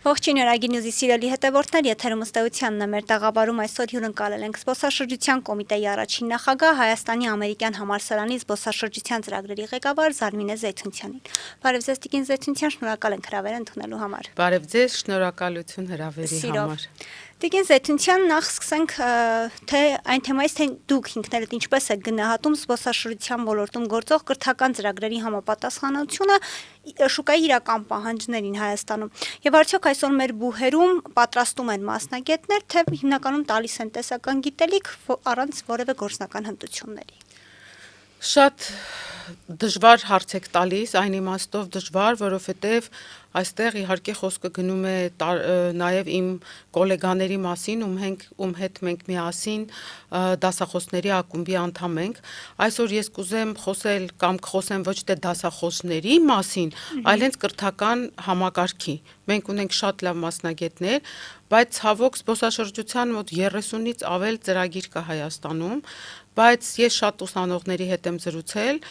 Ողջույն Արագի նյուզի սիրելի հետևորդներ, եթերում ըստեյությանն է մեր տաղավարում այսօր հյուրընկալել ենք Զբոսաշրջության կոմիտեի առաջին նախագահ Հայաստանի ամերիկյան համալսարանի զբոսաշրջության ծրագրերի ղեկավար Զարմինե Զեյթունցյանին։ Բարև ձեզ Տիկին Զեյթունցյան, շնորհակալ ենք հրավեր ընդունելու համար։ Բարև ձեզ, շնորհակալություն հրավերի համար։ Տիկին Զեյթունցյան, նախ սկսենք թե այն թեմայից, թե դուք ինքներդ ինչպես եք գնահատում զբոսաշրջության ոլորտում գործող կրթական ծրագրերի համապատասխանությունը շուկայի իրական պահանջներին Հայաստանում։ Եվ արդյոք այսօր մեր բուհերում պատրաստում են մասնագետներ, թե հիմնականում տալիս են տեսական գիտելիք առանց որևէ գործնական հմտությունների։ Շատ դժվար հարց եք տալիս, այն իմաստով դժվար, որովհետև այստեղ իհարկե խոսքը գնում է նաև իմ գոլեգաների մասին, ում հետ մենք միասին դասախոսների ակումբի անդամ ենք։ Այսօր ես կուզեմ խոսել կամ խոսեմ ոչ թե դասախոսների մասին, այլ հենց կրթական համակարգի։ Մենք ունենք շատ լավ մասնագետներ, բայց ցավոք զբոսաշրջության մոտ 30-ից ավել ծրագիր կա Հայաստանում, բայց ես շատ ուսանողների հետ եմ զրուցել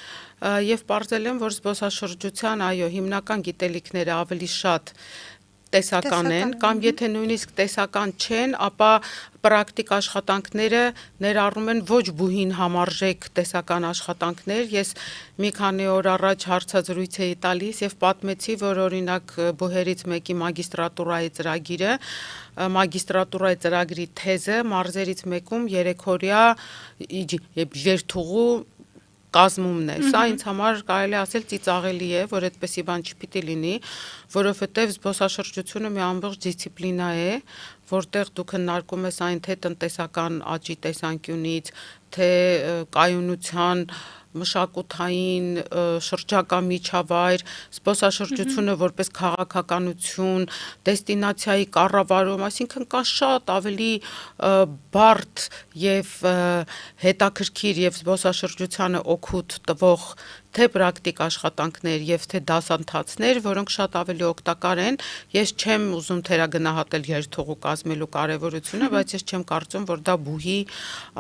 եւ պարզել եմ, որ զբոսաշրջության հիմնական գիտելիքները ավելի շատ տեսական են, կամ եթե նույնիսկ տեսական չեն, ապա պրակտիկ աշխատանքները ներառում են ոչ բուհին համարժեք տեսական աշխատանքներ։ Ես մի քանի օր առաջ հարցազրույց էի տալիս եւ պատմեցի, որ օրինակ բուհերից մեկի մագիստրատուրայի ծրագիրը, մագիստրատուրայի ծրագրի թեզը մարզերից մեկում 3-օրյա երթուղու կազմումն է։ Սա ինձ համար կարելի ասել ծիծաղելի է, որ այդպեսի բան չպիտի լինի, որովհետև զբոսաշրջությունը մի ամբողջ դիսցիպլինա է, որտեղ դու քննարկում ես այն թե տնտեսական աճի տեսանկյունից, թե կայունության, մշակութային, շրջակա միջավայր, զբոսաշրջությունը որպես քաղաքականություն, դեստինացիայի կառավարում, այսինքն կա շատ ավելի բարդ եւ հետաքրքիր եւ զբոսաշրջությանը օգուտ տվող թե պրակտիկ աշխատանքներ եւ թե դասընթացներ, որոնք շատ ավելի օգտակար են։ Ես չեմ ուզում թերագնահատել երթուղու կազմելու կարեւորությունը, բայց ես չեմ կարծում, որ դա բուհի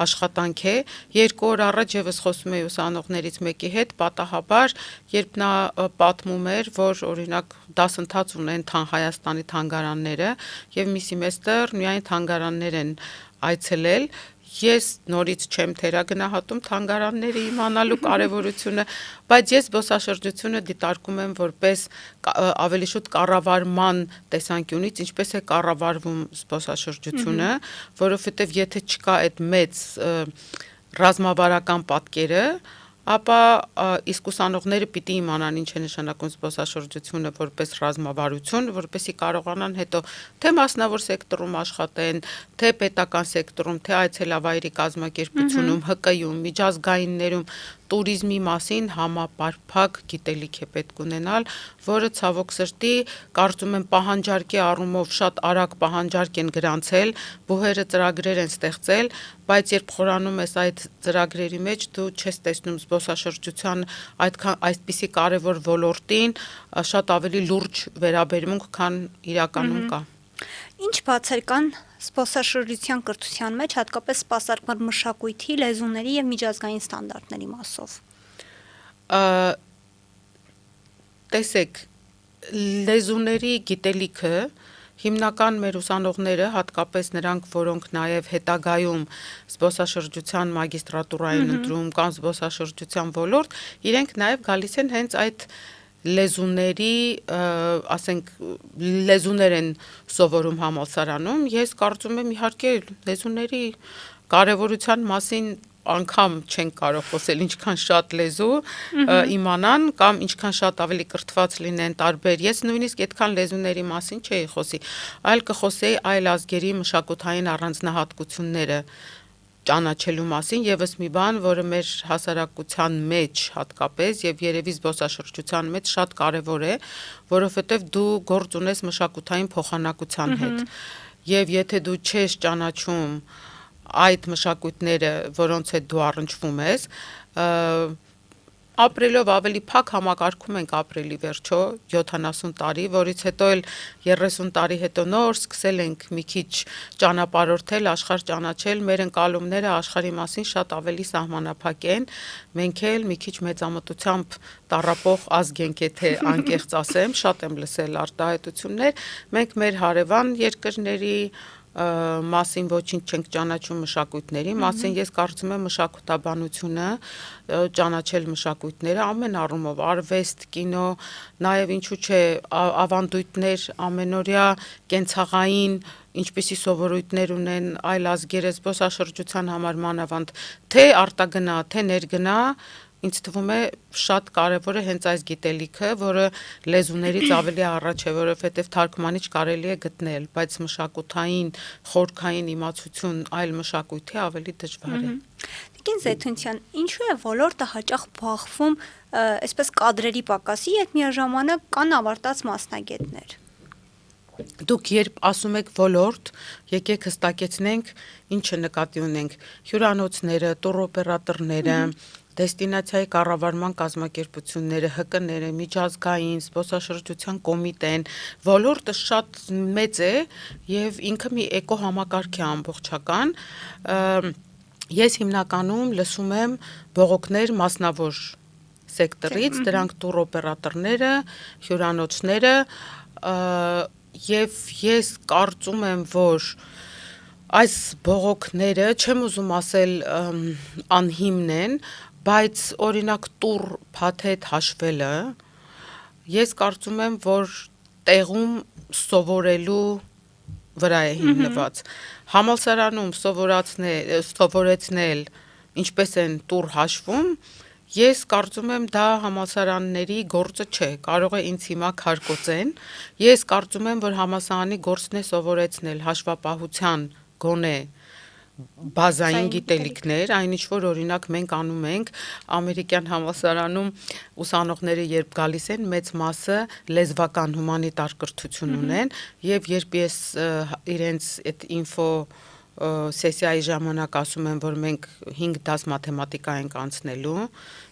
աշխատանք է։ 2 օր առաջ եւս խոսում էի ուսանողներից մեկի հետ, պատահաբար, երբ նա պատմում էր, որ օրինակ դասընթաց ունեն Հայաստանի թանգարանները եւ մի սեմեստր միայն թանգարաններ են այցելել։ Ես նորից չեմ թերագնահատում թանգարանները իմանալու կարևորությունը, բայց ես զբոսաշրջությունը դիտարկում եմ որպես ավելի շուտ կառավարման տեսանկյունից, ինչպես է կառավարվում զբոսաշրջությունը, որովհետև եթե չկա այդ մեծ ռազմավարական պատկերը, ապա իսկ ուսանողները պիտի իմանան ինչ է նշանակում զբոսաշրջությունը որպես ռազմավարություն, որպեսզի կարողանան հետո թե մասնավոր սեկտորում աշխատեն, թե պետական սեկտորում, թե այցելավայրի կազմակերպությունում, ՀԿ-ում, միջազգայիններում տուրիզմի մասին համապարփակ գիտելիք է պետք ունենալ, որը ցավոք սրտի կարծում եմ պահանջարկի առումով շատ արագ պահանջարկ են գրանցել, բուհերը ծրագրեր են ստեղծել, բայց երբ խորանում ես այդ ծրագրերի մեջ, դու չես տեսնում զբոսաշրջության այդպիսի կարևոր ոլորտին շատ ավելի լուրջ վերաբերմունք, քան իրականում կա։ Ինչ բացեր կան զբոսաշրջության կրթության մեջ, հատկապես սպասարկման մշակույթի, լեզուների եւ միջազգային ստանդարտների մասով։ Տեսեք, լեզուների գիտելիքը հիմնական մեր ուսանողները, հատկապես նրանք, որոնք նաև հետագայում զբոսաշրջության մագիստրատուրային ընտրում կամ զբոսաշրջության ոլորտ, իրենք նաև գալիս են հենց այդ լեզուների, ասենք, լեզուներ են սովորում համալսարանում։ Ես կարծում եմ իհարկե լեզուների կարևորության մասին անգամ չեն կարող խոսել, ինչքան շատ լեզու իմանան կամ ինչքան շատ ավելի կրթված լինեն տարբեր։ Ես նույնիսկ այդքան լեզուների մասին չէի խոսի, այլ կխոսեի այլ ազգերի մշակութային առանձնահատկությունները ճանաչելու մասին, եւս մի բան, որը մեր հասարակության մեջ հատկապես եւ երևի զբոսաշրջության մեջ շատ կարեւոր է, որովհետեւ դու գործ ունես մշակութային փոխանակության հետ։ Եվ եթե դու չես ճանաչում այդ մշակույթները, որոնց հետ դու առնչվում ես, ապրելով ավելի փակ համակարգում ենք ապրելի վերջո 70 տարի, որից հետո էլ 30 տարի հետո նոր սկսել ենք մի քիչ ճանապարհորդել, աշխարհ ճանաչել, մեր ընկալումները աշխարհի մասին շատ ավելի սահմանափակ են, մենք էլ մի քիչ մեծամտությամբ տառապող ազգ ենք, եթե անկեղծ ասեմ, շատ եմ լսել արտահայտություններ, մենք մեր հարևան երկրների մասին ոչինչ չենք ճանաչում մշակույթների մասին, ես կարծում եմ մշակութաբանությունը, ճանաչել մշակույթները ամեն առումով, արվեստ, կինո, նաև ինչու՞ չէ ավանդույթներ, ամենօրյա կենցաղային ինչպիսի սովորույթներ ունեն այլ ազգերը զբոսաշրջության համար մանավանդ թե արտագնա, թե ներգնա, ինձ թվում է շատ կարևոր է հենց այս գիտելիքը, որը լեզուներից ավելի առաջ է, որովհետև թարգմանիչ կարելի է գտնել, բայց մշակութային, խորքային իմացություն այլ մշակույթի ավելի դժվար է։ Տիկին Զեյթունցյան, ինչու է ոլորտը հաճախ բախվում այսպես կադրերի պակասի, երբ միաժամանակ կան ավարտած մասնագետներ։ Դուք երբ ասում եք ոլորտ, եկեք հստակեցնենք, ինչը նկատի ունենք՝ հյուրանոցները, տուրօպերատորները, դեստինացիայի կառավարման կազմակերպությունները, ՀԿ-ները, միջազգային զբոսաշրջության կոմիտեն, ոլորտը շատ մեծ է եւ ինքը մի էկոհամակարգ է ամբողջական։ Ես հիմնականում լսում եմ բողոքներ մասնավոր սեկտորից, դրանք տուրօպերատորները, հյուրանոցները, եւ ես կարծում եմ, որ այս բողոքները, չեմ ուզում ասել անհիմն են, բայց օրինակ տուր փաթեթ հաշվելը, ես կարծում եմ, որ տեղում սովորելու վրա է հիմնված։ Համալսարանում սովորեցնել ինչպես են տուր հաշվում, ես կարծում եմ դա համալսարանների գործը չէ, կարող է ինձ հիմա քարկոծեն, ես կարծում եմ, որ համալսարանի գործն է սովորեցնել հաշվապահության գոնե բազային գիտելիքներ, այն ինչ որ օրինակ մենք անում ենք ամերիկյան համալսարանում ուսանողները երբ գալիս են, մեծ մասը լեզվական հումանիտար կրթություն ունեն եւ երբ ես իրենց այդ ինֆո սեսիայի ժամանակ ասում եմ, որ մենք 5 դաս մաթեմատիկա ենք անցնելու,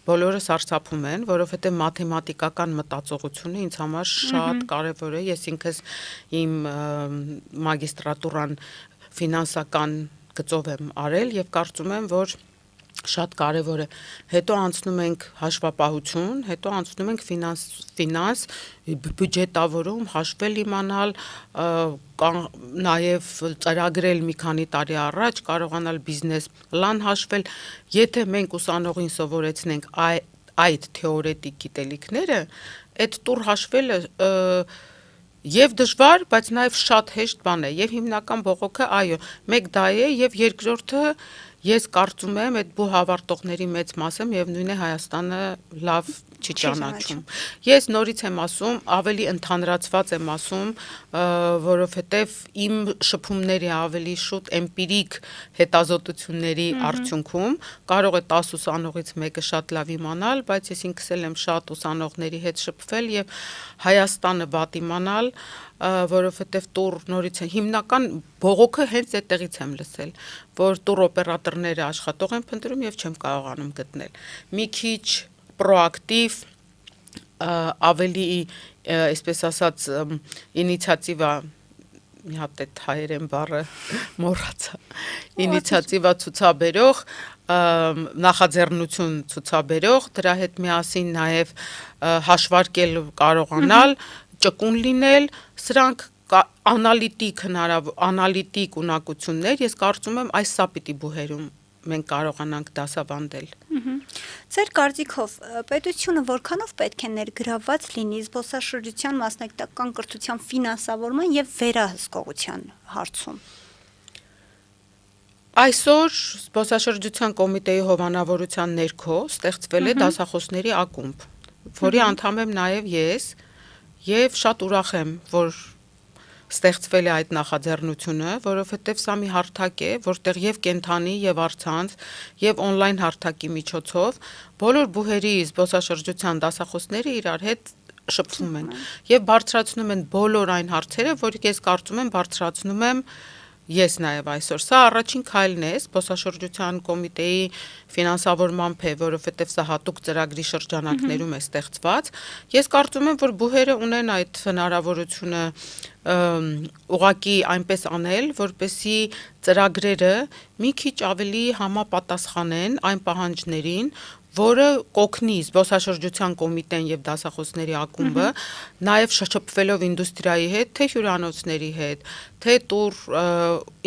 բոլորը սարսափում են, որովհետեւ մաթեմատիկական մտածողությունը ինձ համար շատ կարեւոր է, ես ինքս իմ մագիստրատուրան ֆինանսական գծով եմ արել եւ կարծում եմ, որ շատ կարևոր է։ Հետո անցնում ենք հաշվապահություն, հետո անցնում ենք ֆինանս, բյուջետավորում, հաշվել իմանալ, նաև ծրագրել մի քանի տարի առաջ, կարողանալ բիզնես պլան հաշվել, եթե մենք ուսանողին սովորեցնենք այդ թեորետիկ գիտելիքները, այդ տուր հաշվելը եւ դժվար, բայց նաեւ շատ հեշտ բան է, եւ հիմնական բողոքը, այո, մեկ դա է, եւ երկրորդը ես կարծում եմ այդ բու հավարտողների մեծ մասը միևնույն է Հայաստանը լավ չի ճանաչում։ Ես նորից եմ ասում, ավելի ընդհանրացված եմ ասում, որովհետև իմ շփումների ավելի շուտ էմպիրիկ հետազոտությունների արդյունքում կարող է 10 ուսանողից մեկը շատ լավ իմանալ, բայց ես ինքս էլ եմ շատ ուսանողների հետ շփվել եւ Հայաստանը վատ իմանալ, որովհետև տուր նորից է հիմնական բողոքը հենց այդտեղից եմ լսել, որ տուր օպերատորները աշխատող են փնտրում եւ չեմ կարողանում գտնել։ Մի քիչ պրոակտիվ ավելի, այսպես ասած, ինիցիատիվա մի հատ այդ հայերեն բառը մոռացա, ինիցիատիվա ցուցաբերող, նախաձեռնություն ցուցաբերող, դրա հետ միասին նաև հաշվարկել կարողանալ, ճկուն լինել, սրանք անալիտիկ ունակություններ, ես կարծում եմ այս սա պիտի բուհերում մենք կարողանանք դասավանդել։ Ձեր կարծիքով պետությունը որքանով պետք է ներգրավված լինի զբոսաշրջության մասնագիտական կրթության ֆինանսավորման եւ վերահսկողության հարցում։ Այսօր զբոսաշրջության կոմիտեի հովանավորության ներքո ստեղծվել է դասախոսների ակումբ, որի անդամ եմ նաեւ ես եւ շատ ուրախ եմ, որ ստեղծվել է այդ նախաձեռնությունը, որովհետև սա մի հարթակ է, որտեղ եւ կենթանի եւ առցանց եւ on-line հարթակի միջոցով բոլոր բուհերի զբոսաշրջության դասախոսները իրար հետ շփվում են եւ բարձրացնում են բոլոր այն հարցերը, որ ես կարծում եմ բարձրացնում եմ ես նաև այսօր։ Սա առաջին քայլն է զբոսաշրջության կոմիտեի ֆինանսավորմամբ է, որովհետև սա հատուկ ծրագրի շրջանակներում է ստեղծված։ Ես կարծում եմ, որ բուհերը ունեն այդ հնարավորությունը ուղղակի այնպես անել, որպեսզի ծրագրերը մի քիչ ավելի համապատասխանեն այն պահանջներին, որը կօգնի զբոսաշրջության կոմիտեն եւ դասախոսների ակումբը, նաեւ շփվելով ինդուստրիայի հետ, թե հյուրանոցների հետ, թե տուր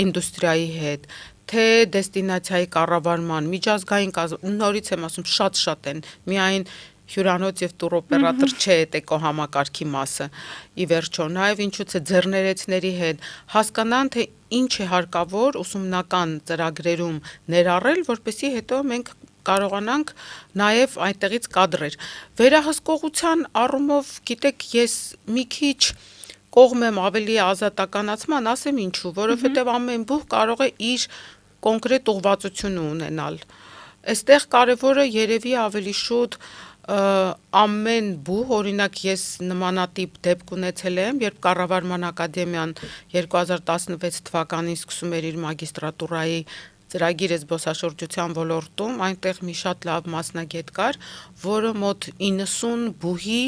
ինդուստրիայի հետ, թե դեստինացիայի կառավարման, միջազգային նորից եմ ասում, շատ են, միայն հյուրանոց եւ տուր օպերատոր չէ այդ էկոհամակարգի մասը։ Ի վերջո, նաեւ ինչու՞ չէ ձեռներեցների հետ հասկանան, թե ինչ է հարկավոր ուսումնական ծրագրերում ներառել, որպեսզի հետո մենք կարողանանք նաև այդտեղից կադրեր։ Վերահսկողության առումով, գիտեք, ես մի քիչ կողմ եմ ավելի ազատականացման, ասեմ ինչու, որովհետև ամեն բուհ կարող է իր կոնկրետ ուղղվածությունը ունենալ։ Այստեղ կարևորը երևի ավելի շուտ ամեն բուհ, օրինակ ես նմանատիպ դեպք ունեցել եմ, երբ Կառավարման ակադեմիան 2016 թվականին սկսում էր իր մագիստրատուրայի ծրագիրը զբոսաշրջության ոլորտում, այնտեղ մի շատ լավ մասնագետ կար, որը մոտ 90 բուհի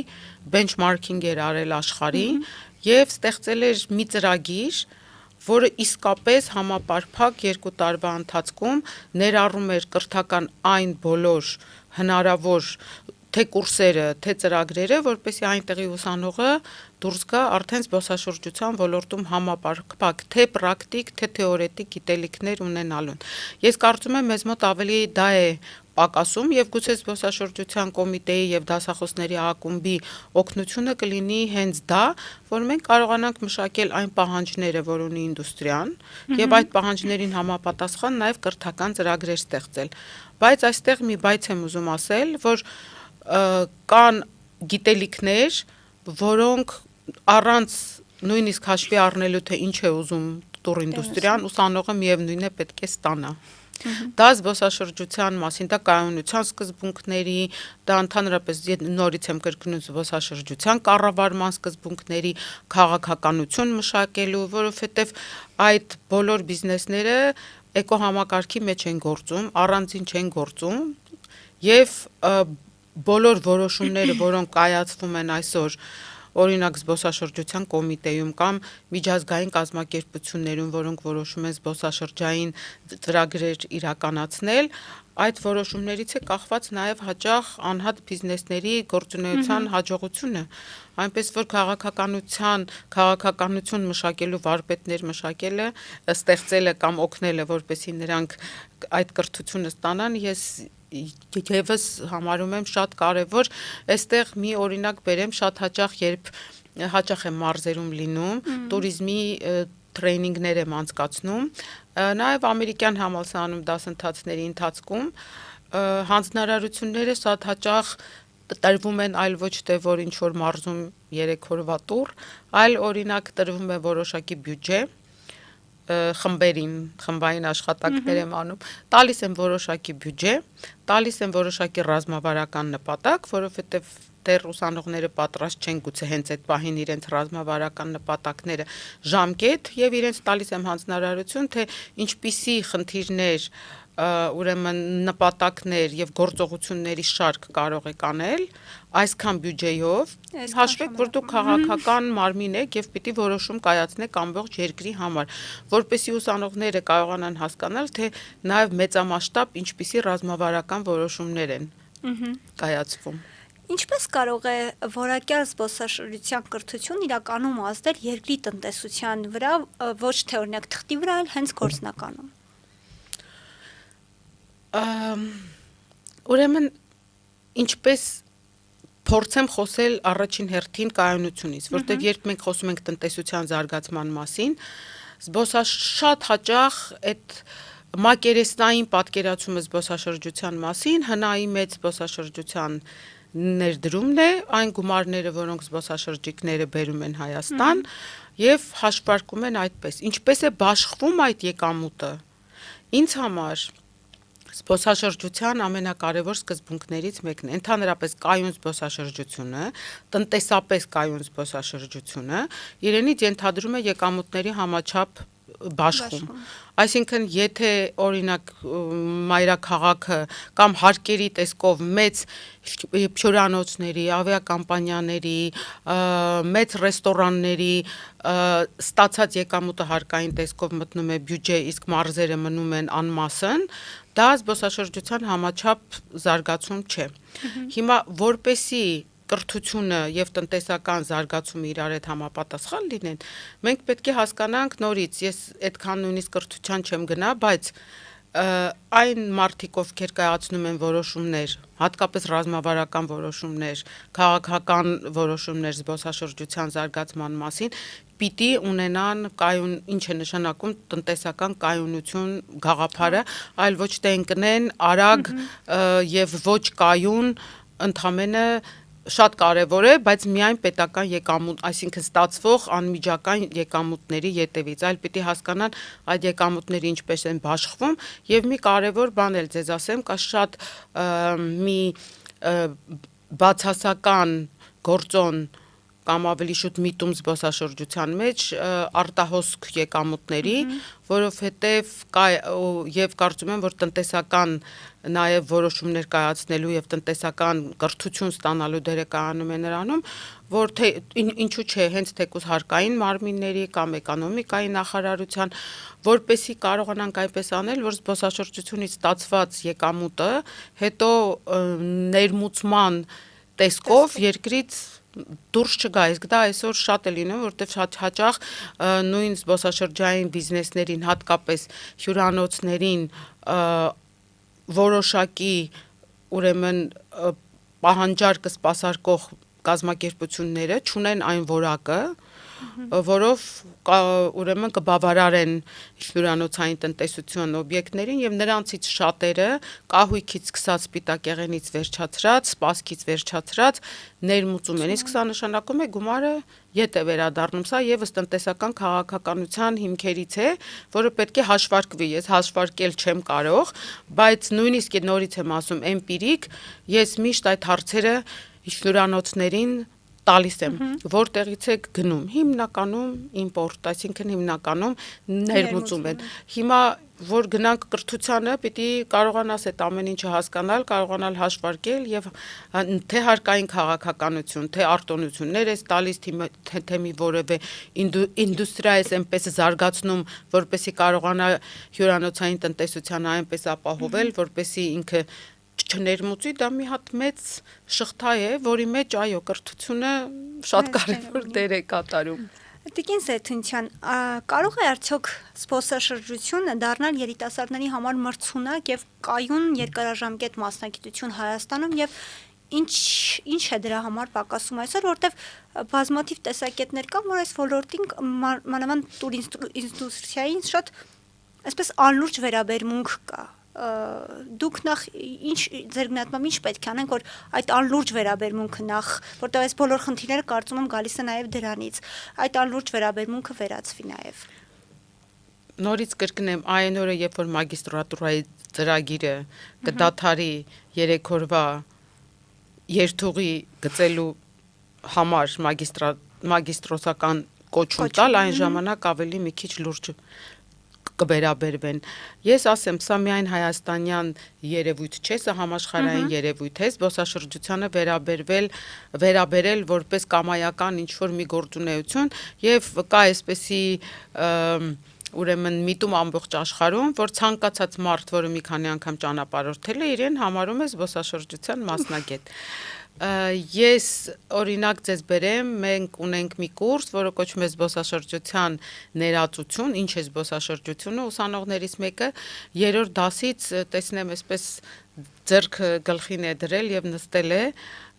benchmarking էր արել աշխարհի եւ ստեղծել էր մի ծրագիր, որը իսկապես համապարփակ 2 տարվա ընթացքում ներառում էր կրթական այն բոլոր հնարավոր թե կուրսերը, թե ծրագրերը, որպեսզի այնտեղի ուսանողը դուրս գա արդեն զբոսաշրջության ոլորտում համապարփակ, թե պրակտիկ, թե թեորետիկ գիտելիքներ ունենալուն։ Ես կարծում եմ մեզ մոտ ավելի դա է պակասում եւ գուցե զբոսաշրջության կոմիտեի եւ դասախոսների ակումբի օգնությունը կլինի հենց դա, որ մենք կարողանանք մշակել այն պահանջները, որ ունի ինդուստրիան, եւ այդ պահանջներին համապատասխան նաեւ կրթական ծրագրեր ստեղծել։ Բայց այստեղ մի բայց եմ ուզում ասել, որ կան գիտելիքներ, որոնք առանց նույնիսկ հաշվի առնելու թե ինչ է ուզում տուր ինդուստրիան, ուսանողը միևնույն է պետք է ստանա։ Դա զբոսաշրջության մասին, դա կայունության սկզբունքների, դա ընդհանրապես նորից եմ կրկնում զբոսաշրջության կառավարման սկզբունքների քաղաքականություն մշակելու, որովհետև այդ բոլոր բիզնեսները էկոհամակարգի մեջ են գործում, առանձին չեն գործում եւ բոլոր որոշումները, որոնք կայացվում են այսօր, օրինակ զբոսաշրջության կոմիտեում կամ միջազգային կազմակերպություններում, որոնք որոշում են զբոսաշրջային ծրագրեր իրականացնել, այդ որոշումներից է կախված նաև հաճախ անհատ բիզնեսների գործունեության հաջողությունը, այնպես որ քաղաքականություն մշակելու վարպետներ մշակելը, ստեղծելը կամ օգնելը, որպեսզի նրանք այդ կրթությունը ստանան, ես եւս համարում եմ շատ կարևոր, այստեղ մի օրինակ բերեմ, շատ հաճախ եմ մարզերում լինում, տուրիզմի տրեյնինգներ եմ անցկացնում, նաև ամերիկյան համալսարանում դասընթացների ընթացքում հանձնարարությունները շատ հաճախ տրվում են այլ ոչ թե որ ինչ որ մարզում 3 օրվա տուր, այլ օրինակ տրվում է որոշակի բյուջե խմբային աշխատանքներ եմ անում, տալիս եմ որոշակի բյուջե, տալիս եմ որոշակի ռազմավարական նպատակ, որովհետև դեռ ուսանողները պատրաստ չեն գուցե հենց այդ պահին իրենց ռազմավարական նպատակները ժամկետ եւ իրենց տալիս եմ հանձնարարություն, թե ինչպիսի խնդիրներ ուրեմն նպատակներ եւ գործողությունների շարք կարող եք անել այսքան բյուջեով, հաշվեք, որ դուք քաղաքական մարմին եք եւ պիտի որոշում կայացնեք ամբողջ երկրի համար, որպեսզի ուսանողները կարողանան հասկանալ, թե նաեւ մեծամասշտաբ ինչպիսի ռազմավարական որոշումներ են կայացվում։ Ինչպես կարող է որակյալ զբոսաշրջության կրթություն իրականում ազդել երկրի տնտեսության վրա, ոչ թե օրինակ թղթի վրա, այլ հենց գործնականում։ Ուրեմն ինչպես փորձեմ խոսել առաջին հերթին կայունությունից, որտեղ երբ մենք խոսում ենք տնտեսության զարգացման մասին, շատ հաճախ այդ մակերեսնային պատկերացումը զբոսաշրջության մասին հնայի մեծ զբոսաշրջության ներդրումն է, այն գումարները, որոնք զբոսաշրջիկները բերում են Հայաստան եւ հաշվարկում են այդպես։ Ինչպես է բաշխվում այդ եկամուտը։ Ինձ համար զբոսաշրջության ամենակարևոր սկզբունքներից մեկն է ընդհանրապես կայուն զբոսաշրջությունը, տնտեսապես կայուն զբոսաշրջությունը, իրենից ենթադրում է եկամուտների համաչափ բաշխում։ Այսինքն, եթե օրինակ մայրաքաղաքը կամ հարկերի տեսքով մեծ հյուրանոցների, ավիակամպանիաների, մեծ ռեստորանների ստացած եկամուտը հարկային տեսքով մտնում է բյուջե, իսկ մարզերը մնում են անմասն, դա զբոսաշրջության համաչափ զարգացում չէ։ Հիմա որպեսի կրթությունը եւ տնտեսական զարգացումը իրար հետ համապատասխան լինեն, մենք պետք է հասկանանք նորից, ես այդքան նույնիսկ կրթության չեմ գնա, բայց այն մարդիկ, ովքեր կայացնում են որոշումներ, հատկապես ռազմավարական որոշումներ, քաղաքական որոշումներ զբոսաշրջության զարգացման մասին, պիտի ունենան ինչ է նշանակում տնտեսական կայունություն գաղափարը, այլ ոչ թե ընկնեն արագ եւ ոչ կայուն, ընդամենը շատ կարևոր է, բայց միայն պետական եկամուտ, այսինքն ստացվող անմիջական եկամուտների ետևից, այլ պիտի հասկանան այդ եկամուտները ինչպես են բաշխվում, եւ մի կարևոր բան էլ ձեզ ասեմ, կա շատ մի բացասական գործոն կամ ավելի շուտ միտում զբոսաշրջության մեջ արտահոսք եկամուտների, որովհետև եւ կարծում եմ, որ տնտեսական նաեւ որոշումներ կայացնելու եւ տնտեսական կրթություն ստանալու դերը կայանում է նրանում, որ թե ինչու՞ չէ, հենց թեկուզ հարկային մարմինների կամ էկոնոմիկայի նախարարության, որպեսի կարողանանք այնպես անել, որ զբոսաշրջությունից ստացված եկամուտը հետո ներմուծման տեսքով երկրից դուրս չգա, իսկ դա այսօր շատ է լինում, որտեղ շատ հաճախ նույն զբոսաշրջային բիզնեսներին, հատկապես հյուրանոցներին որոշակի ուրեմն պահանջարկը սպասարկող կազմակերպությունները չունեն այն որակը, որով ուրեմն կբավարարեն հյուրանոցային տնտեսություն օբյեկտներին եւ նրանցից շատերը կահույքից սկսած սպիտակեղենից վերջացրած, սպասքից վերջացրած ներմուծում են, իսկ սա նշանակում է գումարը ետ է վերադառնում, սա եւս տնտեսական քաղաքականության հիմքերից է, որը պետք է հաշվարկվի, ես հաշվարկել չեմ կարող, բայց նույնիսկ նորից եմ ասում էմպիրիկ, ես միշտ այդ հարցերը հյուրանոցներին տալիս եմ, որտեղից եք գնում, հիմնականում իմպորտ, այսինքն հիմնականում ներմուծում են։ Հիմա որ գնանք կրթությանը, պիտի կարողանաս այդ ամեն ինչը հասկանալ, կարողանալ հաշվարկել եւ թե հարկային քաղաքականություն, թե արտոնություններ ես տալիս, թե մի որևէ ինդուստրիա ես այնպես զարգացնում, որպեսի կարողանա հյուրանոցային տնտեսությանը այնպես ապահովել, որպեսի ինքը չներմուծի, դա մի հատ մեծ շղթա է, որի մեջ այո, կրթությունը շատ կարևոր դեր է կատարում։ Տիկին Զեյթունցյան, կարող է արդյոք զբոսաշրջությունը դառնալ երիտասարդների համար մրցունակ եւ կայուն երկարաժամկետ մասնագիտություն Հայաստանում եւ ինչ է դրա համար պակասում այսօր, որտեվ բազմաթիվ տեսակետներ կան, որ այս ոլորտին մանավանդ տուրիստիայի շատ այսպես անլուրջ վերաբերմունք կա։ Դուք նախ ձեր գնահատմամբ ինչ պետք է անենք, որ այդ անլուրջ վերաբերմունքը նախ, որտեղ այս բոլոր խնդիրները կարծում եմ գալիս է նաև դրանից, այդ անլուրջ վերաբերմունքը վերացվի նաև։ Նորից կրկնեմ, այն օրը, երբ որ մագիստրատուրայի ծրագիրը կդադարի 3 օրվա երթուղի գծելու համար մագիստրոսական կոչում տալ, այն ժամանակ ավելի մի քիչ լուրջ կվերաբերվեն։ Ես ասեմ, սա միայն հայաստանյան երևույթ չէ, սա համաշխարհային երևույթ է, զբոսաշրջությանը վերաբերել որպես կամայական ինչ-որ մի գործունեություն եւ կա այսպեսի ուրեմն միտում ամբողջ աշխարհում, որ ցանկացած մարդ, որը մի քանի անգամ ճանապարհորդել է, իրեն համարում է զբոսաշրջության մասնագետ։ Ես օրինակ ձեզ բերեմ, մենք ունենք մի կուրս, որը կոչվում է զբոսաշրջության ներածություն, ինչ է զբոսաշրջությունը, ուսանողներից մեկը 3-րդ դասից տեսնեմ այսպես ձեռքը գլխին է դրել եւ նստել է,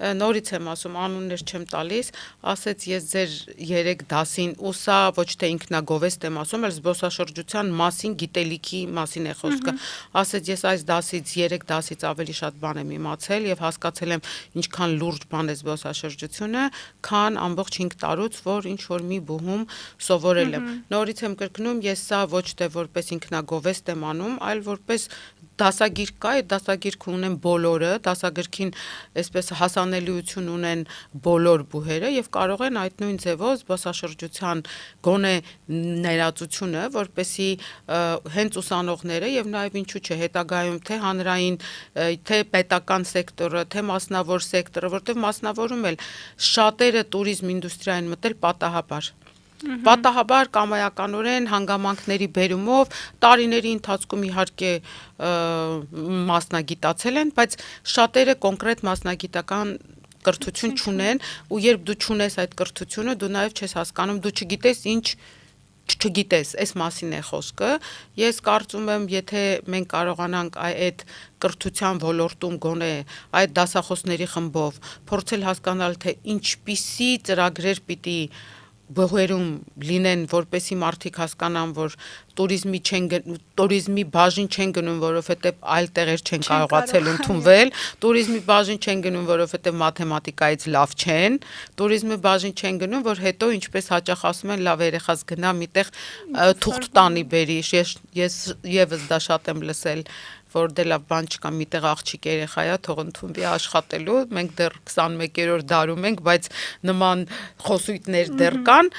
նորից եմ ասում, անուններ չեմ տալիս, ասեց ես ձեր 3 դասին, ու սա ոչ թե ինքնագովեստ եմ ասում, այլ զբոսաշրջության մասին, գիտելիքի մասին է խոսքը, ասեց ես այս դասից 3 դասից ավելի շատ բան եմ իմացել եւ հասկացել եմ ինչքան լուրջ բան է զբոսաշրջությունը, քան ամբողջ 5 տարուց, որ ինչ որ մի բուհում սովորել եմ։ Նորից եմ կրկնում, ես սա ոչ թե որպես ինքնագովեստ եմ անում, այլ որպես դասագիրք կա, այդ դասագիրքը ունեն բոլորը, դասագրքին այսպես հասանելիություն ունեն բոլոր բուհերը եւ կարող են այդ նույն ձևով զբոսաշրջության գոնե ներածությունը, որպեսի հենց ուսանողները եւ նաեւ ինչու՞ չէ հետագայում թե հանրային, թե պետական սեկտորը, թե մասնավոր սեկտորը, որտեղ մասնավորում էլ շատերը туриզմ ինդուստրիային մտել պատահաբար Պատահաբար կամայականորեն հանգամանքների բերումով տարիների ընթացքում իհարկե մասնագիտացել են, բայց շատերը կոնկրետ մասնագիտական կրթություն չունեն ու երբ դու չունես այդ կրթությունը, դու նաև չես հասկանում, դու չգիտես ինչ չգիտես, այս մասին է խոսքը։ Ես կարծում եմ, եթե մենք կարողանանք այդ կրթության ոլորտում գոնե այդ դասախոսների խմբով փորձել հասկանալ, թե ինչպիսի ծրագրեր պիտի բողերում լինեն, որպեսի մարդիկ հասկանան, որ туриզմի բաժին չեն գնում, որովհետև այլ տեղեր չեն կարողացել ընդունվել, туриզմի բաժին չեն գնում, որովհետև մաթեմատիկայից լավ չեն, туриզմի բաժին չեն գնում, որ հետո ինչպես հաճախ ասում են, լավ երեխաս գնա միտեղ թուղթ տանի բերի, ես եւս դա շատ եմ լսել, որ դե լավ բան չկա, միտեղ աղջիկ երեխա է, թող ընդունվի աշխատելու, մենք դեռ 21-րդ դարում ենք, բայց նման խոսույթներ դեռ կան,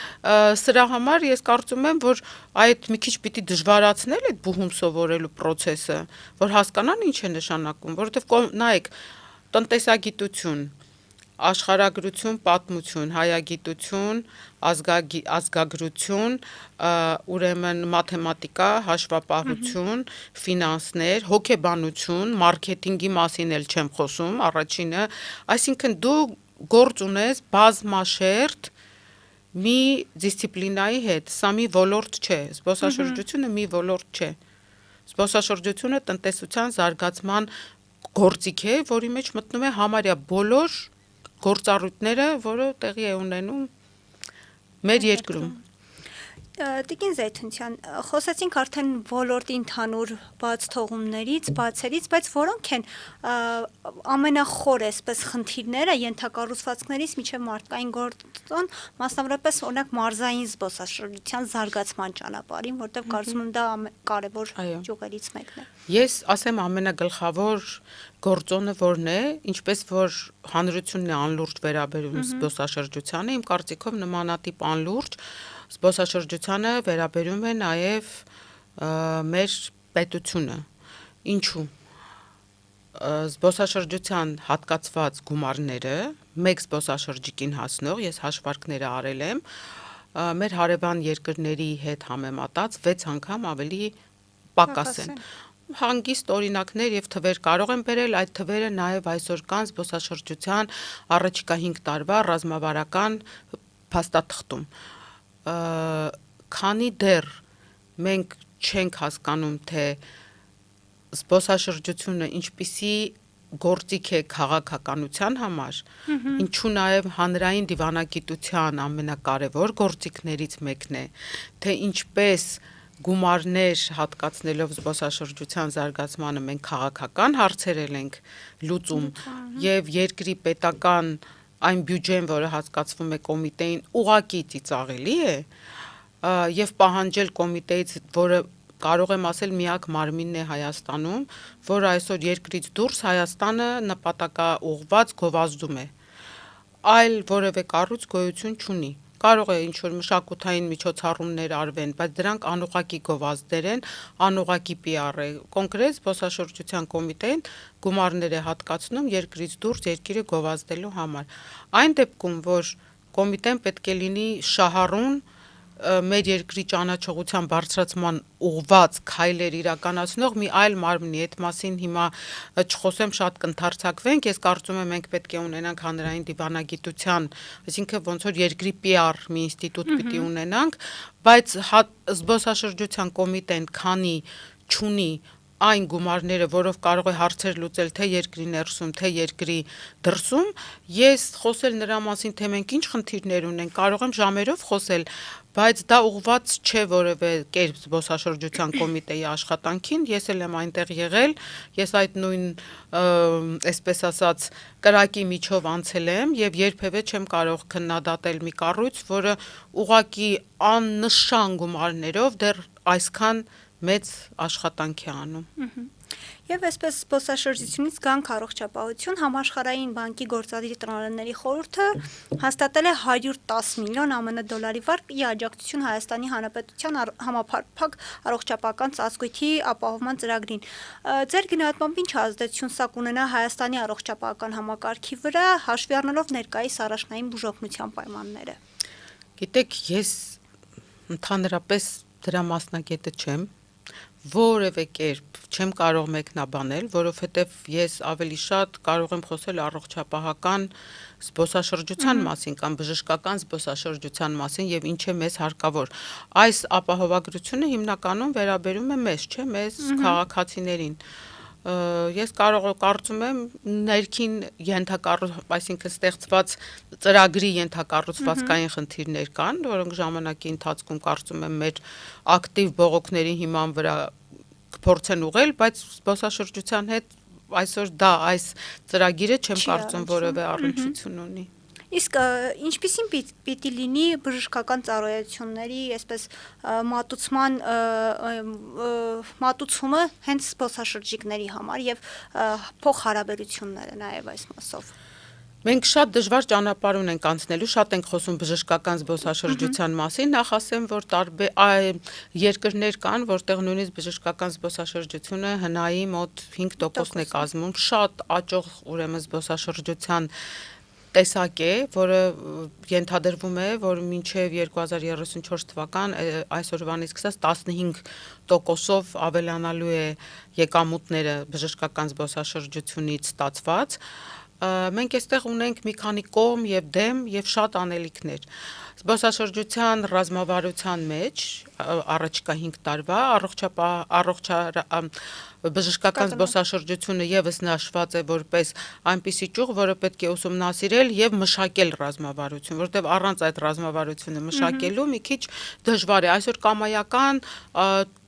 սրա համար ես կարծում եմ, որ այդ մի քիչ պիտի դժվարացնել այդ բուհում սովորելու process-ը, որ հասկանան ինչ է նշանակում, որովհետև նայեք, տնտեսագիտություն, աշխարհագրություն, պատմություն, հայագիտություն, ազգագրություն, ուրեմն մաթեմատիկա, հաշվապահություն, ֆինանսներ, հոգեբանություն, մարքեթինգի մասին էլ չեմ խոսում, առաջինը, այսինքն դու գործ ունես բազմաշերտ մի դիսցիպլինայի հետ, սա մի ոլորտ չէ, զբոսաշրջությունը մի ոլորտ չէ, զբոսաշրջությունը տնտեսության զարգացման գործիք է, որի մեջ մտնում է համարյա բոլոր գործառույթները, որը տեղի է ունենում մեր երկրում։ Տիկին Զեյթունցյան, խոսեցինք արդեն ոլորտի ընդհանուր բաց թողումներից, բացերից, բայց որոնք են ամենախոր այսպես խնդիրները ենթակառուցվածքներից մինչև մարդկային գործոն, մասնավորապես օրինակ մարզային զբոսաշրջության զարգացման ճանապարհին, որտեղ կարծում եմ դա կարևոր ճյուղերից մեկն է։ Ես ասեմ ամենագլխավոր գործոնը որն է, ինչպես որ հանրությունն է անլուրջ վերաբերում զբոսաշրջությանը, իմ կարծիքով նմանատիպ անլուրջ զբոսաշրջությանը վերաբերում է նաև մեր պետությունը։ Ինչու՞։ Զբոսաշրջության հատկացված գումարները մեկ զբոսաշրջիկին հասնող, ես հաշվարկները արել եմ, մեր հարևան երկրների հետ համեմատած 6 անգամ ավելի պակաս են։ Հանգիստ օրինակներ եւ թվեր կարող են բերել, այդ թվերը նաև այսօր կան զբոսաշրջության առաջիկա 5 տարվա ռազմավարական փաստաթղթում։ Քանի դեռ մենք չենք հասկանում, թե զբոսաշրջությունը ինչպիսի գործիք է քաղաքականության համար, ինչու նաև հանրային դիվանագիտության ամենակարևոր գործիքներից մեկն է, թե ինչպես գումարներ հատկացնելով զբոսաշրջության զարգացմանը մենք քաղաքական հարցեր ենք լուծում եւ երկրի պետական այն բյուջեն, որը հասկացվում է կոմիտեին, ուղղակի ծիծաղելի է եւ պահանջել կոմիտեից, որը կարող եմ ասել միակ մարմինն է Հայաստանում, որ այսօր երկրից դուրս Հայաստանը նպատակաուղղված գովազդում է, այլ որևէ կառույց գոյություն չունի։ Կարող է ինչ-որ մշակութային միջոցառումներ արվեն, բայց դրանք անուղղակի գովազդեր են, անուղղակի PR է։ Կոնկրետ զբոսաշրջության կոմիտեին գումարներ է հատկացնում երկրից դուրս երկիրը գովազդելու համար։ Այն դեպքում, որ կոմիտեն պետք է լինի շահառուն մեր երկրի ճանաչողության բարձրացման ուղղված քայլեր իրականացնող մի այլ մարմնի, այդ մասին հիմա չխոսեմ, շատ կընդարձակվենք, ես կարծում եմ մենք պետք է ունենանք հանրային դիվանագիտության, այսինքն ոնց որ երկրի PR մի ինստիտուտ պիտի ունենանք, բայց զբոսաշրջության կոմիտեն քանի չունի այն գումարները, որով կարող է հարցեր լուծել թե երկրի ներսում, թե երկրի դրսում, ես խոսել նրա մասին, թե մենք ինչ խնդիրներ ունենք, կարող եմ ժամերով խոսել, բայց դա ուղղված չէ որևէ կերպ զբոսաշրջության կոմիտեի աշխատանքին, ես էլ եմ այնտեղ եղել, ես այդ նույն, այսպես ասած, կրակի միջով անցել եմ եւ երբևէ չեմ կարող քննադատել մի կառույց, որը ուղղակի աննշան գումարներով դեռ այսքան մեծ աշխատանք է անում։ Եվ այսպես զբոսաշրջությունից գանք առողջապահություն, համաշխարհային բանկի գործադիր տնօրենների խորհուրդը հաստատել է 110 միլիոն ԱՄՆ դոլարի վարկի աջակցություն Հայաստանի Հանրապետության համապարփակ առողջապահական ծածկույթի ապահովման ծրագրին։ Ձեր գնահատմամբ ինչ ազդեցություն սա կունենա Հայաստանի առողջապահական համակարգի վրա, հաշվի առնելով ներկայիս առաջնային բուժօգնության պայմանները։ Գիտեք, ես ընդհանրապես դրա մասնագետը չեմ, որևէ կերպ չեմ կարող մեկնաբանել, որովհետև ես ավելի շատ կարող եմ խոսել առողջապահական զբոսաշրջության մասին կամ բժշկական զբոսաշրջության մասին եւ ինչ է մեզ հարկավոր։ Այս ապահովագրությունը հիմնականում վերաբերում է մեզ, չէ՞, մեզ քաղաքացիներին։ Ես կարծում եմ ներքին այսինքն ստեղծված ծրագրի ենթակառուցվածքային խնդիրներ կան, որոնք ժամանակի ընթացքում կարծում եմ մեր ակտիվ բողոքների հիման վրա փորձեն ուղղել, բայց զբոսաշրջության հետ այսօր այս ծրագիրը չեմ կարծում որևէ առնչություն ունի։ Իսկ ինչպիսին պիտի լինի բժշկական ծառայությունների, այսպես մատուցումը հենց զբոսաշրջիկների համար եւ փոխհարաբերությունները նաեւ այս մասով։ Մենք շատ դժվար ճանապարհ ունենք անցնելու, շատ ենք խոսում բժշկական զբոսաշրջության մասին, նախ ասեմ, որ տարբեր երկրներ կան, որտեղ նույնիսկ բժշկական զբոսաշրջությունը հնայի մոտ 5%-ն է կազմում, շատ աճող ուրեմն զբոսաշրջության տեսակ է, որը ենթադրվում է, որ մինչև 2034 թվական այսօրվանից սկսած 15%-ով ավելանալու է եկամուտները բժշկական զբոսաշրջությունից ստացված։ Մենք այստեղ ունենք մի քանի կողմ եւ դեմ եւ շատ անելիքներ։ Զբոսաշրջության ռազմավարության մեջ առաջիկա 5 տարվա բժշկական զբոսաշրջությունը եւս նշված է որպես այնպիսի ճյուղ, որը պետք է ուսումնասիրել եւ մշակել ռազմավարություն, որտեղ առանց այդ ռազմավարությունը մշակելու մի քիչ դժվար է։ Այսօր կամայական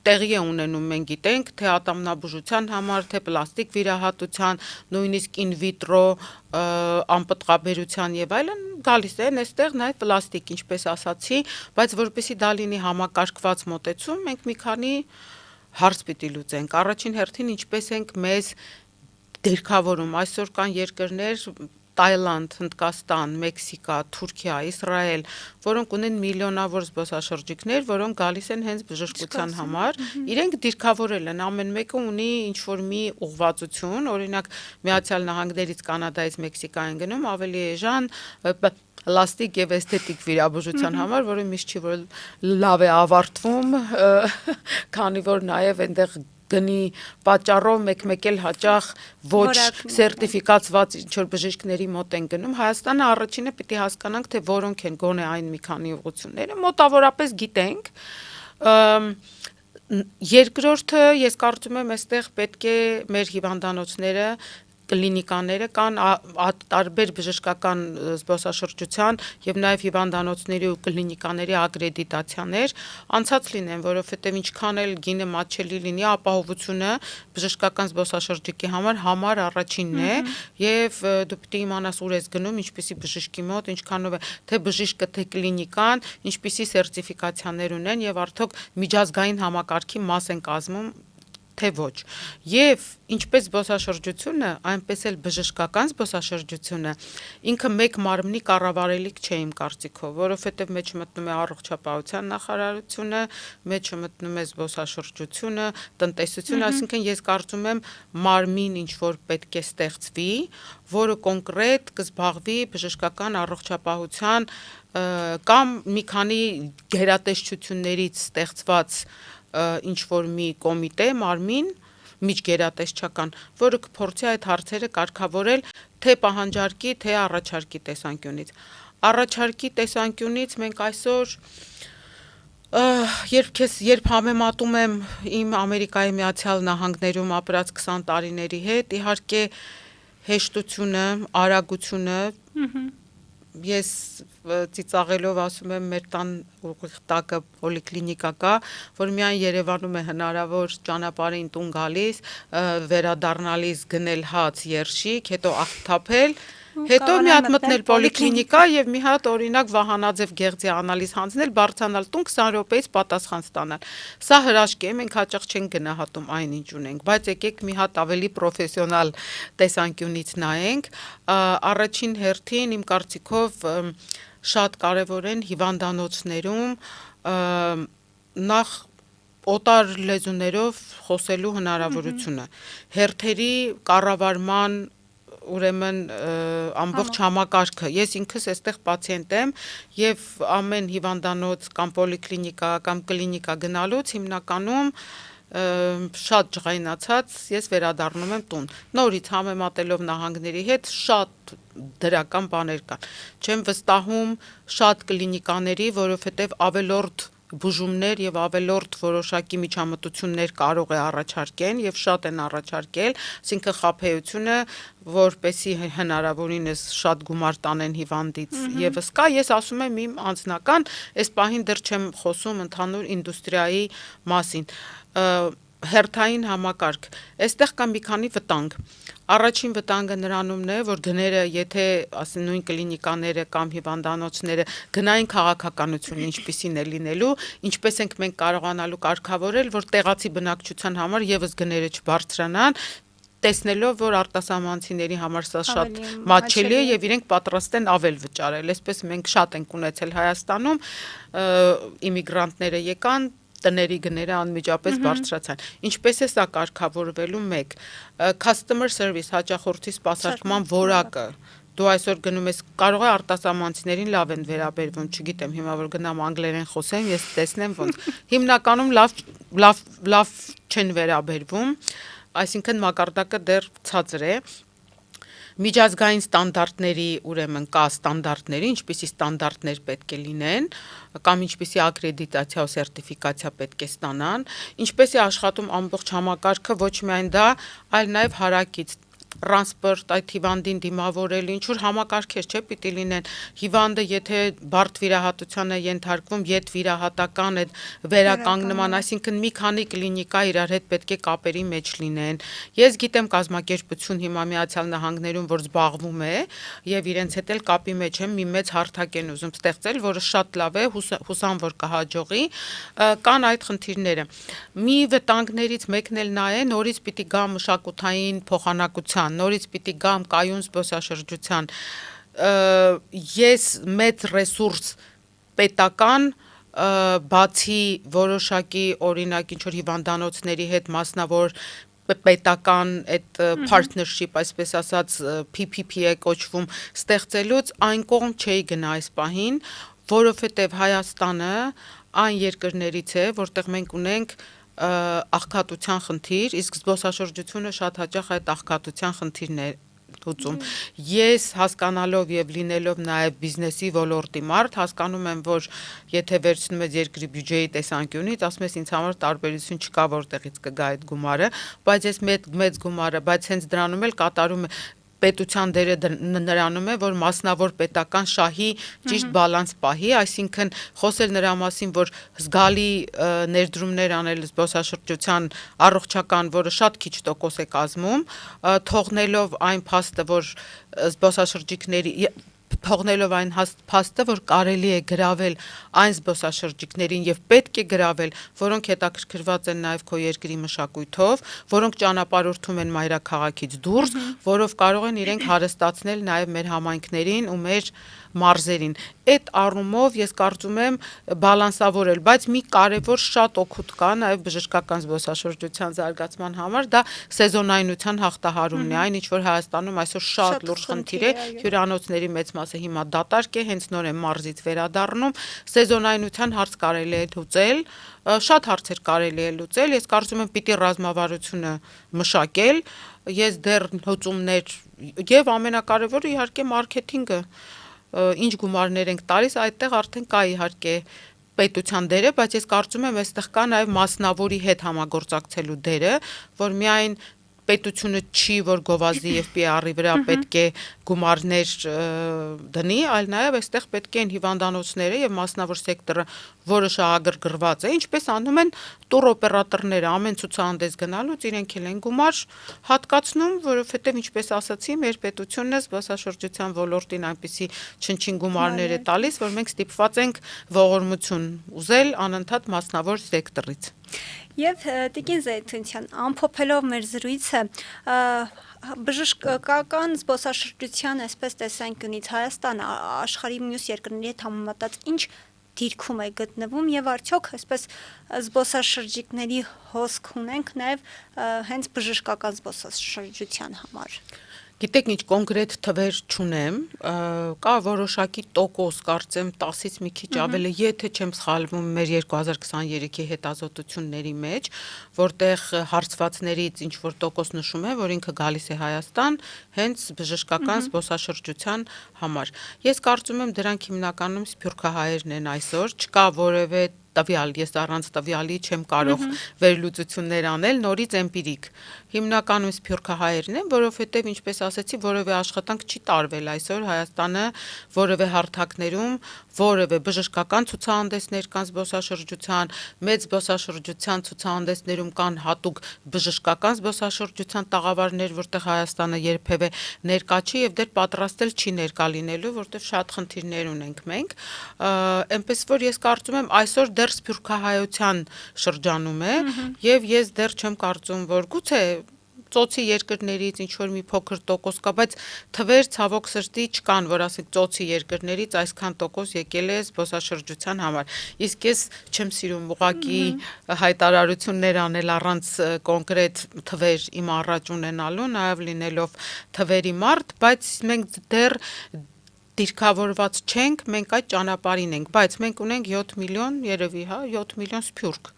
տեղի է ունենում, մենք գիտենք, թե ատամնաբուժության համար, թե պլաստիկ վիրահատության, նույնիսկ in vitro անպտղաբերության եւ այլն գալիս են այստեղ նաեւ պլաստիկ, ինչպես ասացի, բայց որպեսզի դա լինի համակարգված մոտեցում, մենք մի քանի հարց պիտի լուծենք։ Առաջին հերթին ինչպես ենք մեզ դերքավորում։ Այսօր կան երկրներ Տայլանդ, Հնդկաստան, Մեքսիկա, Թուրքիա, Իսրայել, որոնք ունեն միլիոնավոր զբոսաշրջիկներ, որոնք գալիս են հենց բժշկության համար, իրենք դիրքավորել են, ամեն մեկը ունի ինչ-որ մի ուղղվածություն, օրինակ Միացյալ Նահանգներից, Կանադայից, Մեքսիկա են գնում, ավելի էժան պլաստիկ եւ էսթետիկ վիրաբուժության համար, որը միշտ չի որ լավ է ավարտվում, քանի որ նաեւ այնտեղ գնի պատճառով մեկ-մեկ էլ հաճախ ոչ սերտիֆիկացված ինչ-որ բժիշկների մոտ են գնում։ Հայաստանը առաջինը պիտի հասկանանք, թե որոնք են գոնե այն մի քանի ուղղությունները, մոտավորապես գիտենք։ Երկրորդը, ես կարծում եմ, այստեղ պետք է մեր հիվանդանոցները կլինիկաները կան տարբեր բժշկական զբոսաշրջության եւ նաեւ հիվանդանոցների ու կլինիկաների ակրեդիտացիաներ անցած լինեն, որովհետեւ ինչքան էլ գինը մատչելի լինի, ապահովությունը բժշկական զբոսաշրջիկի համար առաջինն է եւ դու պիտի իմանաս ուր ես գնում, ինչպիսի բժշկի մոտ, ինչքանով է թե բժիշկը, թե կլինիկան, ինչպիսի սերտիֆիկացիաներ ունեն եւ արդյոք միջազգային համակարգի մաս են կազմում թե ոչ։ Եվ ինչպես զբոսաշրջությունը, այնպես էլ բժշկական զբոսաշրջությունը ինքը մեկ մարմնի կառավարելիք չէ իմ կարծիքով, որովհետև մեջ մտնում է առողջապահության նախարարությունը, մեջ մտնում է զբոսաշրջությունը, տնտեսությունը, այսինքն ես կարծում եմ մարմին ինչ որ պետք է ստեղծվի, որը կոնկրետ կզբաղվի բժշկական առողջապահության կամ մի քանի գերատեսչություններից ստեղծված ինչ որ մի կոմիտե, մարմին, միջգերատեսչական, որը կփորձի այդ հարցերը կարգավորել թե պահանջարկի, թե առաջարկի տեսանկյունից։ Առաջարկի տեսանկյունից մենք այսօր երբ համեմատում եմ իմ Ամերիկայի Միացյալ Նահանգներում ապրած 20 տարիների հետ, իհարկե հեշտությունը, արագությունը, ես ծիծաղելով ասում եմ մեր տան տակը պոլիկլինիկա կա, որ միայն Երևանում է հնարավոր ճանապարհին տուն գալիս, վերադառնալիս գնել հաց, երշիկ, հետո աղթափել Հետո մի հատ մտնել պոլիկլինիկա եւ մի հատ օրինակ Վահանաձև Գեղձի անալիզ հանձնել, բարձրանալ տուն 20 րոպեից պատասխան ստանալ։ Սա հրաշք է, մենք հաճախ չենք գնահատում այնինչ ունենք, բայց եկեք մի հատ ավելի պրոֆեսիոնալ տեսանկյունից նայենք։ Առաջին հերթին իմ կարծիքով շատ կարևոր են հիվանդանոցներում նախ օտար լեզուներով խոսելու հնարավորությունը, հերթերի կառավարման ուրեմն ամբողջ համակարգը։ Ես ինքս այստեղ պացիենտ եմ եւ ամեն հիվանդանոց կամ պոլիկլինիկա կամ կլինիկա գնալուց հիմնականում շատ ջղայնացած ես վերադառնում եմ տուն։ Նորից համեմատելով նահանգների հետ շատ դրական բաներ կան։ Չեմ վստահում շատ կլինիկաների, որովհետեւ ավելորդ բուժումներ եւ ավելորդ որոշակի միջամտություններ կարող է առաջարկեն եւ շատ են առաջարկել, այսինքն խաբեությունը, որպեսի հնարավորինս շատ գումար տանեն հիվանդից եւս կա, ես ասում եմ իմ անձնական, այս պահին դեռ չեմ խոսում ընդհանուր ինդուստրիայի մասին, հերթային համակարգ, այստեղ կա մի քանի վտանգ։ Առաջին վտանգը նրանումն է, որ գները, եթե ասեն նույն կլինիկաները կամ հիվանդանոցները գնային քաղաքականությունը ինչպիսին է լինելու, ինչպես ենք մենք կարողանալու կարգավորել, որ տեղացի բնակչության համար եւս գները չբարձրանան, տեսնելով, որ արտասահմանցիների համար սա շատ մատչելի է եւ իրենք պատրաստ են ավել վճարել։ Այսպես մենք շատ ենք ունեցել Հայաստանում, իմիգրանտները եկան, տների գները անմիջապես բարձրացան։ Ինչպես է սա կարգավորվելու 1. Customer service հաճախորդի սպասարկման որակը։ Դու այսօր գնում ես, կարող է արտասահմանցիներին լավ են վերաբերվում, չգիտեմ, հիմա որ գնամ անգլերեն խոսեմ, ես տեսնեմ ոնց։ Հիմնականում լավ չեն վերաբերվում, այսինքն մակարդակը դեռ ցածր է։ Միջազգային ստանդարտների, ուրեմն կա ստանդարտների, ինչպիսի ստանդարտներ պետք է լինեն, կամ ինչպիսի ակրեդիտացիա ու սերտիֆիկացիա պետք է ստանան, ինչպես է աշխատում ամբողջ համակարգը, ոչ միայն դա, այլ նաև հարակից տրանսպորտ, այդ հիվանդին դիմավորել, ինչ որ համակարգեր չէ պիտի լինեն, հիվանդը եթե բարդ վիրահատության է ենթարկվում, յետ վիրահատական այդ վերականգնման, այսինքն մի քանի կլինիկա իրար հետ պետք է կապերի մեջ լինեն։ Ես գիտեմ կազմակերպություն հիմա Միացյալ Նահանգներում, որ զբաղվում է եւ իրենց հետ էլ կապի մեջ եմ, մի մեծ հարթակ են ուզում ստեղծել, որը շատ լավ է, հուսամ որ կհաջողի, կան այդ խնդիրները։ Մի վտանգներից մեկն էլ նա է, նորից պիտի գա մշակութային փոխանակության, նորից պիտի գամ կայուն զբոսաշրջության, ես մեծ ռեսուրս պետական, բացի որոշակի օրինակ ինչ-որ հիվանդանոցների հետ մասնավոր պետական այդ partnership, այսպես ասած PPP է կոչվում, ստեղծելուց այն կողմ չէի գնա այս պահին, որովհետև Հայաստանը այն երկրներից է, որտեղ մենք ունենք աղքատության խնդիր, իսկ զբոսաշրջությունը շատ հաճախ այդ աղքատության խնդիրն է լուծում։ Ես հասկանալով եւ լինելով նաեւ բիզնեսի ոլորտի մարդ, հասկանում եմ, որ եթե վերցնում ես երկրի բյուջեի տեսանկյունից, ասում ես ինձ համար տարբերություն չկա, որտեղից կգա այդ գումարը, բայց ես մեծ գումարը, բայց հենց դրանում էլ կատարում է պետության դերը նրանում է, որ մասնավոր պետական շահի ճիշտ բալանս պահի, այսինքն խոսել նրա մասին, որ զգալի ներդրումներ անել զբոսաշրջության առողջական, որը շատ քիչ տոկոս է կազմում, թողնելով այն փաստը, որ զբոսաշրջիկների թողնելով այն փաստը, որ կարելի է գրավել այն զբոսաշրջիկներին եւ պետք է գրավել, որոնք հետաքրքրված են նաեւ քո երկրի մշակույթով, որոնք ճանապարհորդում են մայրաքաղաքից դուրս, որով կարող են իրենք հարստացնել նաեւ մեր համայնքներին ու մեր մարզերին։ Այդ առումով ես կարծում եմ բալանսավորել, բայց մի կարևոր շատ օգուտ կա նաև բժշկական զբոսաշրջության զարգացման համար, դա սեզոնայնության հաղթահարումն է, այն ինչ որ Հայաստանում այսօր շատ լուրջ խնդիր է, հյուրանոցների մեծ մասը հիմա դատարկ է, հենց նոր է մարզից վերադառնում, սեզոնայնության հարց կարելի է լուծել, շատ հարցեր կարելի է լուծել, ես կարծում եմ պիտի ռազմավարությունը մշակել, ես դեռ լուծումներ եւ ամենակարևորը իհարկե մարքեթինգը ինչ գումարներ ենք տալիս, այդտեղ արդեն կա իհարկե պետության դերը, բայց ես կարծում եմ այստեղ կա նաև մասնավորի հետ համագործակցելու դերը, որ միայն պետությունը չի, որ գովազդի եւ PR-ի վրա պետք է գումարներ դնի, այլ նաեւ այստեղ պետք են հիվանդանոցները եւ մասնավոր սեկտորը, որը շահագրգռված է, ինչպես անում են տուր օպերատորները, ամեն ցուցահանդես գնալուց իրենք էլ են գումար հատկացնում, որովհետեւ ինչպես ասացի, մեր պետությունն է զբոսաշրջության ոլորտին այնպիսի չնչին գումարներ է տալիս, որ մենք ստիպված ենք ողորմություն ուզել անընդհատ մասնավոր սեկտորից։ Եվ Տիկին Զեյթունցյան, ամփոփելով մեր զրույցը, բժշկական զբոսաշրջության այսպես տեսանկյունից Հայաստանը աշխարհի մյուս երկրների հետ համեմատած ինչ դիրքում է գտնվում եւ արդյոք այսպես զբոսաշրջիկների հոսք ունենք նաեւ հենց բժշկական զբոսաշրջության համար։ Գիտեք ինչ կոնկրետ թվեր չունեմ, կա որոշակի տոկոս, կարծեմ 10-ից մի քիչ ավել է, եթե չեմ սխալվում մեր 2023-ի հետազոտությունների մեջ, որտեղ հարցվածներից ինչ որ տոկոս նշում է, որ ինքը գալիս է Հայաստան հենց բժշկական զբոսաշրջության համար։ Ես կարծում եմ դրանք հիմնականում սփյուռքահայերն են այսօր, չկա որևէ տվյալ, ես առանց տվյալի չեմ կարող վերլուծություններ անել, նորից էմպիրիկ։ Հիմնականում սփյուռքահայերն են, որովհետև ինչպես ասացի, որևէ աշխատանք չի տարվել այսօր Հայաստանը որևէ հարթակներում, որևէ բժշկական ցուցահանդեսներ կան զբոսաշրջության, մեծ զբոսաշրջության ցուցահանդեսներում կան հատուկ բժշկական զբոսաշրջության տաղավարներ, որտեղ Հայաստանը երբևէ ներկա չի եւ դեռ պատրաստել չի ներկա լինելու, որտեղ շատ խնդիրներ ունենք մենք, այնպես որ ես կարծում եմ այսօր դեռ սփյուռքահայության շրջանում է եւ ես դեռ չեմ կարծում, որ գուցե ծոցի երկրներից ինչ որ մի փոքր տոկոս կա, բայց թվեր ցավոք սրտի չկան, որ ասենք ծոցի երկրներից այսքան տոկոս եկել է զբոսաշրջության համար։ Իսկ ես չեմ սիրում ուղակի հայտարարություններ անել առանց կոնկրետ թվեր իմ առաջ ունենալու, նաեւ լինելով թվերի մարդ, բայց մենք դեռ դիրքավորված չենք, մենք այդ ճանապարհին ենք, բայց մենք ունենք 7 միլիոն, երևի, 7 միլիոն սփյուռք։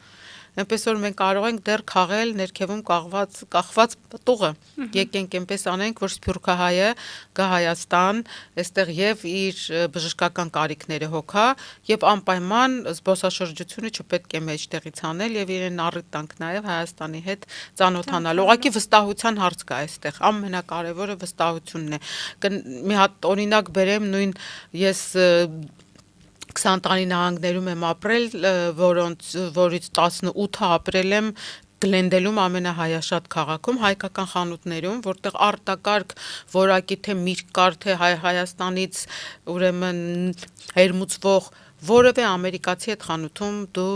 Այնպես որ մենք կարող ենք դեռ քաղել ներքևում կախված պտուղը։ Եկենք այնպես անենք, որ սփյուռքահայը գա Հայաստան, այստեղ եւ իր բժշկական կարիքները հոգա եւ անպայման զբոսաշրջությունը չպետք է մեջտեղից անել եւ իրեն առիթ տանք նաեւ Հայաստանի հետ ծանոթանալ։ Ուղղակի վստահության հարց կա այստեղ, ամենակարևորը վստահությունն է։ Մի հատ օրինակ բերեմ, նույն ես 20 տարի նահանգներում եմ ապրել, որից 18-ը ապրել եմ Գլենդելում ամենահայաշատ քաղաքում, հայկական խանութներում, որտեղ արտակարգ որակի թե միրգ կար, թե Հայաստանից ուրեմն հերմուծվող որևէ ամերիկացի այդ խանութում դու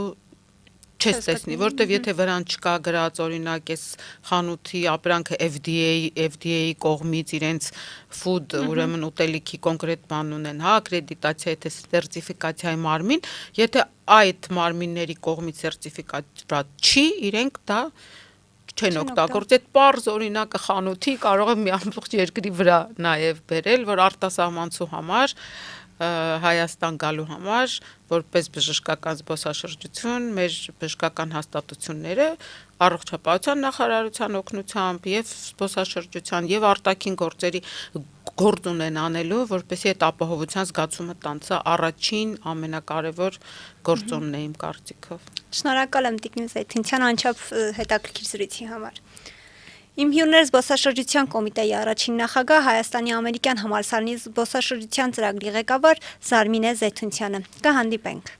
չես տեսնի, որտեվ եթե վրան չկա գրած օրինակ այս խանութի ապրանքը FDA-ի կողմից իրենց food ուրեմն ուտելիքի կոնկրետ բան ունեն, ակրեդիտացիա, թե սերտիֆիկացիայի մարմին, եթե այդ մարմինների կողմից սերտիֆիկացված չի, իրենք դա չեն օգտագործել։ Այդ պարզ օրինակը խանութի կարող եմ մի ամբողջ երկրի վրա նաև բերել, որ արտասահմանցու համար Հայաստան գալու համար, որպես բժշկական զբոսաշրջություն, մեր բժշկական հաստատությունները առողջապահության նախարարության օգնությամբ եւ զբոսաշրջության եւ արտաքին գործերի գործ ունեն անելու, որպեսզի այդ ապահովության զգացումը տան, սա առաջին ամենակարևոր գործոնն է իմ կարծիքով։ Շնորհակալ եմ Տիկին Զեյթունցյան անչափ հետաքրքիր զրույցի համար։ Իմ հյուրներ զբոսաշրջության կոմիտեի առաջին նախագահ Հայաստանի ամերիկյան համալսարանի զբոսաշրջության ծրագրի ղեկավար Զարմինե Զեյթունցյանը։ Կհանդիպենք։